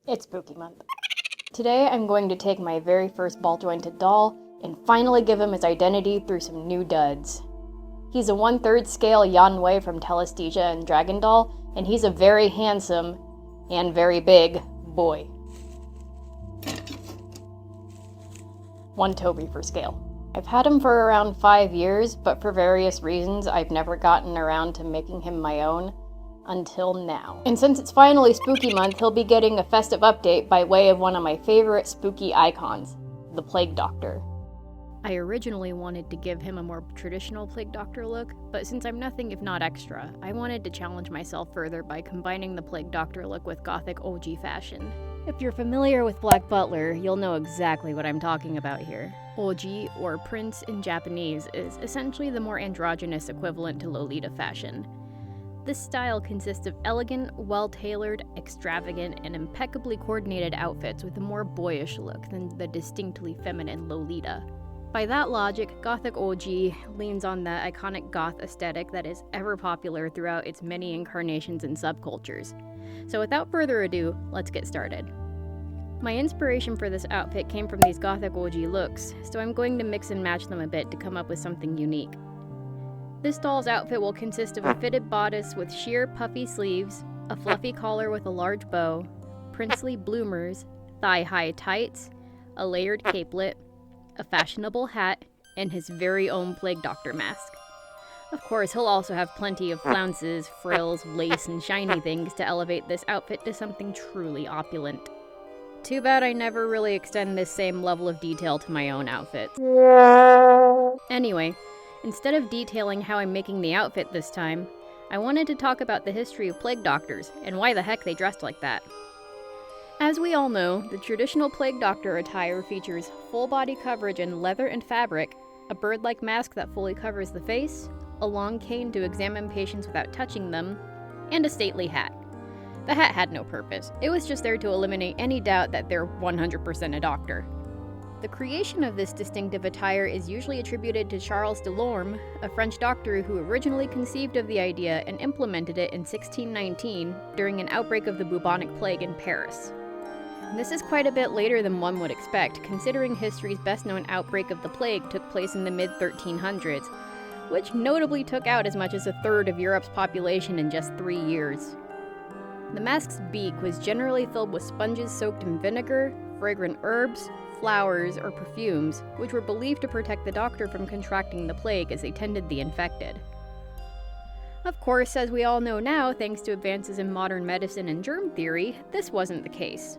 It's spooky month. Today I'm going to take my very first ball-jointed doll and finally give him his identity through some new duds. He's a 1/3 scale Yanwei from Telesthesia and Dragon Doll, and he's a very handsome and very big boy. 1 Toby for scale. I've had him for around 5 years, but for various reasons I've never gotten around to making him my own. Until now. And since it's finally spooky month, he'll be getting a festive update by way of one of my favorite spooky icons, the Plague Doctor. I originally wanted to give him a more traditional Plague Doctor look, but since I'm nothing if not extra, I wanted to challenge myself further by combining the Plague Doctor look with Gothic Ouji fashion. If you're familiar with Black Butler, you'll know exactly what I'm talking about here. Ouji, or Prince in Japanese, is essentially the more androgynous equivalent to Lolita fashion. This style consists of elegant, well-tailored, extravagant, and impeccably coordinated outfits with a more boyish look than the distinctly feminine Lolita. By that logic, Gothic Ouji leans on the iconic goth aesthetic that is ever popular throughout its many incarnations and subcultures. So without further ado, let's get started. My inspiration for this outfit came from these Gothic Ouji looks, so I'm going to mix and match them a bit to come up with something unique. This doll's outfit will consist of a fitted bodice with sheer puffy sleeves, a fluffy collar with a large bow, princely bloomers, thigh-high tights, a layered capelet, a fashionable hat, and his very own Plague Doctor mask. Of course, he'll also have plenty of flounces, frills, lace, and shiny things to elevate this outfit to something truly opulent. Too bad I never really extend this same level of detail to my own outfits. Anyway, instead of detailing how I'm making the outfit this time, I wanted to talk about the history of Plague Doctors and why the heck they dressed like that. As we all know, the traditional Plague Doctor attire features full body coverage in leather and fabric, a bird-like mask that fully covers the face, a long cane to examine patients without touching them, and a stately hat. The hat had no purpose. It was just there to eliminate any doubt that they're 100% a doctor. The creation of this distinctive attire is usually attributed to Charles Delorme, a French doctor who originally conceived of the idea and implemented it in 1619 during an outbreak of the bubonic plague in Paris. This is quite a bit later than one would expect, considering history's best-known outbreak of the plague took place in the mid-1300s, which notably took out as much as a third of Europe's population in just 3 years. The mask's beak was generally filled with sponges soaked in vinegar, fragrant herbs, flowers, or perfumes, which were believed to protect the doctor from contracting the plague as they tended the infected. Of course, as we all know now, thanks to advances in modern medicine and germ theory, this wasn't the case.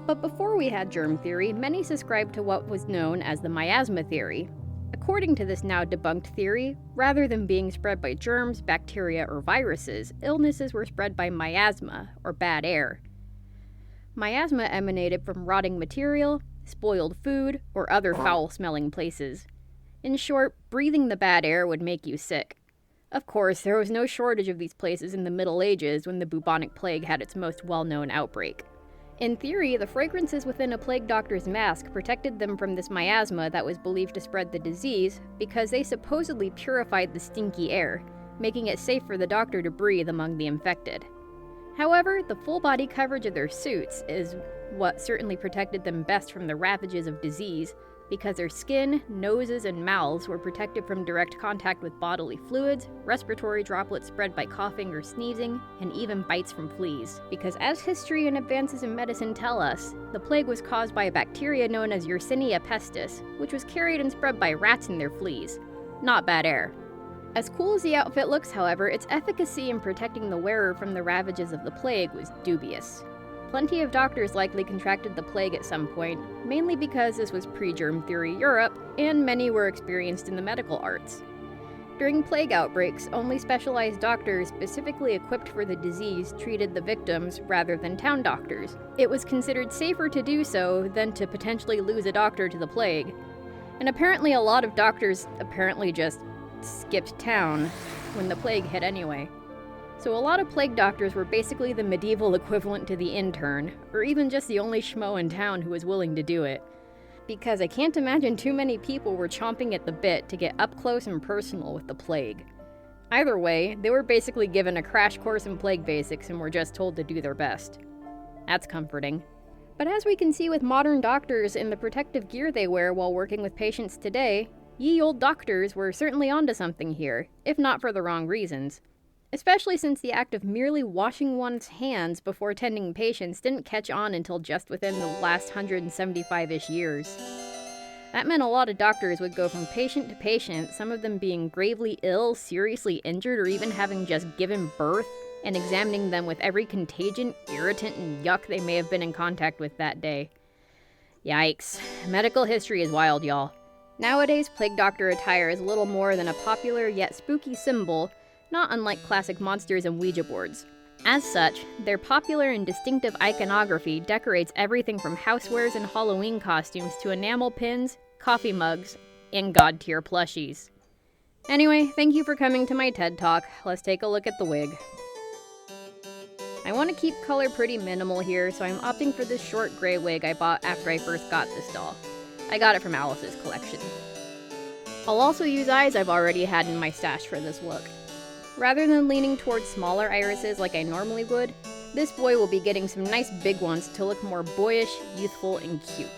But before we had germ theory, many subscribed to what was known as the miasma theory. According to this now debunked theory, rather than being spread by germs, bacteria, or viruses, illnesses were spread by miasma, or bad air. Miasma emanated from rotting material, spoiled food, or other foul-smelling places. In short, breathing the bad air would make you sick. Of course, there was no shortage of these places in the Middle Ages when the bubonic plague had its most well-known outbreak. In theory, the fragrances within a plague doctor's mask protected them from this miasma that was believed to spread the disease because they supposedly purified the stinky air, making it safe for the doctor to breathe among the infected. However, the full body coverage of their suits is what certainly protected them best from the ravages of disease, because their skin, noses, and mouths were protected from direct contact with bodily fluids, respiratory droplets spread by coughing or sneezing, and even bites from fleas. Because as history and advances in medicine tell us, the plague was caused by a bacteria known as Yersinia pestis, which was carried and spread by rats and their fleas. Not bad air. As cool as the outfit looks, however, its efficacy in protecting the wearer from the ravages of the plague was dubious. Plenty of doctors likely contracted the plague at some point, mainly because this was pre-germ theory Europe, and many were experienced in the medical arts. During plague outbreaks, only specialized doctors specifically equipped for the disease treated the victims rather than town doctors. It was considered safer to do so than to potentially lose a doctor to the plague. And apparently a lot of doctors just skipped town when the plague hit anyway. So a lot of plague doctors were basically the medieval equivalent to the intern, or even just the only schmo in town who was willing to do it. Because I can't imagine too many people were chomping at the bit to get up close and personal with the plague. Either way, they were basically given a crash course in plague basics and were just told to do their best. That's comforting. But as we can see with modern doctors in the protective gear they wear while working with patients today, ye old doctors were certainly onto something here, if not for the wrong reasons. Especially since the act of merely washing one's hands before tending patients didn't catch on until just within the last 175-ish years. That meant a lot of doctors would go from patient to patient, some of them being gravely ill, seriously injured, or even having just given birth, and examining them with every contagion, irritant, and yuck they may have been in contact with that day. Yikes. Medical history is wild, y'all. Nowadays, Plague Doctor attire is little more than a popular yet spooky symbol, not unlike classic monsters and Ouija boards. As such, their popular and distinctive iconography decorates everything from housewares and Halloween costumes to enamel pins, coffee mugs, and god-tier plushies. Anyway, thank you for coming to my TED Talk. Let's take a look at the wig. I want to keep color pretty minimal here, so I'm opting for this short gray wig I bought after I first got this doll. I got it from Alice's collection. I'll also use eyes I've already had in my stash for this look. Rather than leaning towards smaller irises like I normally would, this boy will be getting some nice big ones to look more boyish, youthful, and cute.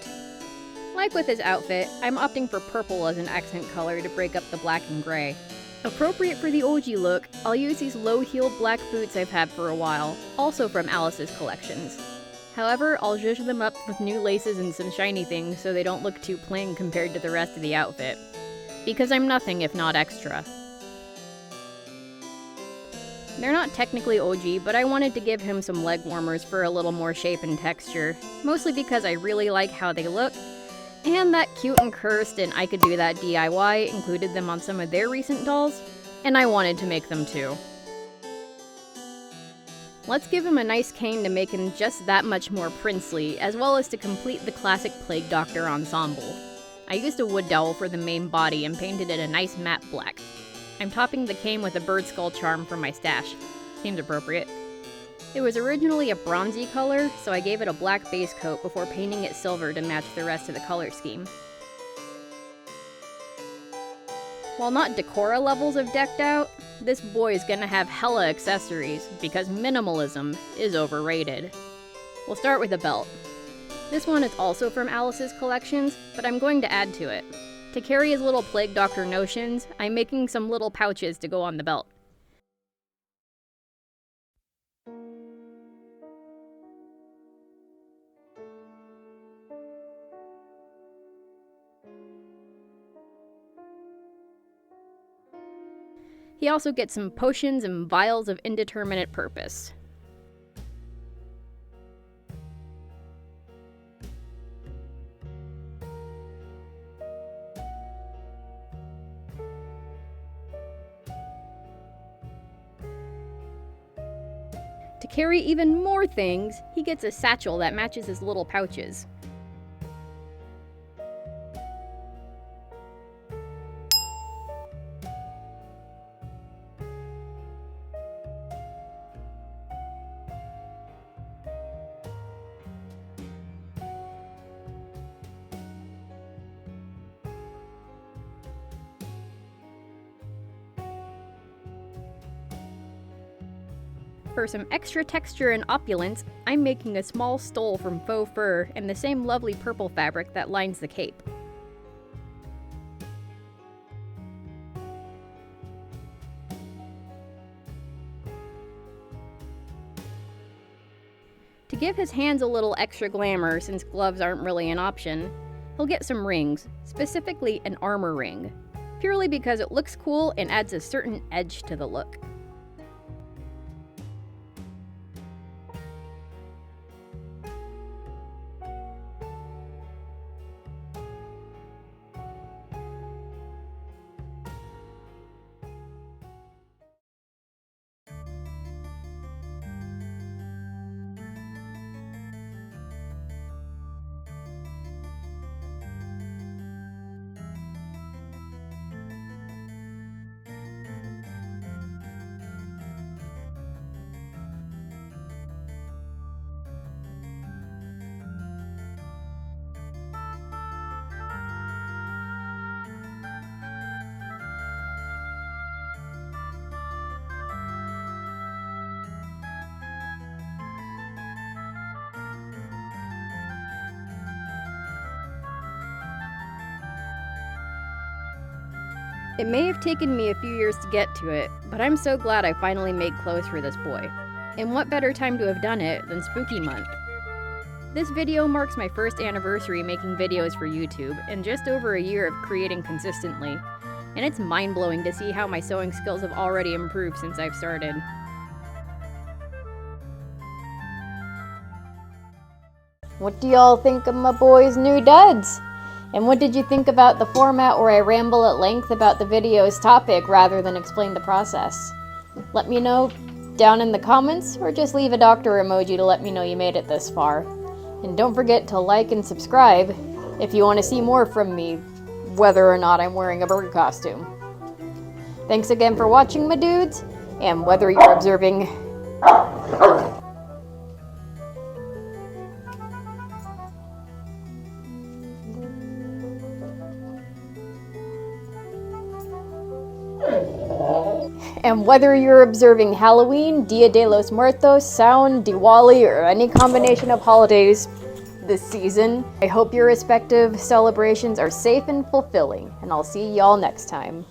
Like with his outfit, I'm opting for purple as an accent color to break up the black and gray. Appropriate for the Ouji look, I'll use these low-heeled black boots I've had for a while, also from Alice's collections. However, I'll zhuzh them up with new laces and some shiny things so they don't look too plain compared to the rest of the outfit. Because I'm nothing if not extra. They're not technically Ouji, but I wanted to give him some leg warmers for a little more shape and texture, mostly because I really like how they look, and that Cute and Cursed and I Could Do That DIY included them on some of their recent dolls, and I wanted to make them too. Let's give him a nice cane to make him just that much more princely, as well as to complete the classic Plague Doctor ensemble. I used a wood dowel for the main body and painted it a nice matte black. I'm topping the cane with a bird skull charm from my stash. Seems appropriate. It was originally a bronzy color, so I gave it a black base coat before painting it silver to match the rest of the color scheme. While not Decora levels of decked out, this boy is gonna have hella accessories, because minimalism is overrated. We'll start with a belt. This one is also from Alice's collections, but I'm going to add to it. To carry his little Plague Doctor notions, I'm making some little pouches to go on the belt. He also gets some potions and vials of indeterminate purpose. To carry even more things, he gets a satchel that matches his little pouches. For some extra texture and opulence, I'm making a small stole from faux fur and the same lovely purple fabric that lines the cape. To give his hands a little extra glamour, since gloves aren't really an option, he'll get some rings, specifically an armor ring, purely because it looks cool and adds a certain edge to the look. It may have taken me a few years to get to it, but I'm so glad I finally made clothes for this boy. And what better time to have done it than Spooky Month? This video marks my first anniversary making videos for YouTube, and just over a year of creating consistently. And it's mind-blowing to see how my sewing skills have already improved since I've started. What do y'all think of my boy's new duds? And what did you think about the format where I ramble at length about the video's topic rather than explain the process? Let me know down in the comments, or just leave a doctor emoji to let me know you made it this far. And don't forget to like and subscribe if you want to see more from me, whether or not I'm wearing a bird costume. Thanks again for watching, my dudes, and whether you're observing... And whether you're observing Halloween, Dia de los Muertos, Sound, Diwali, or any combination of holidays this season, I hope your respective celebrations are safe and fulfilling, and I'll see y'all next time.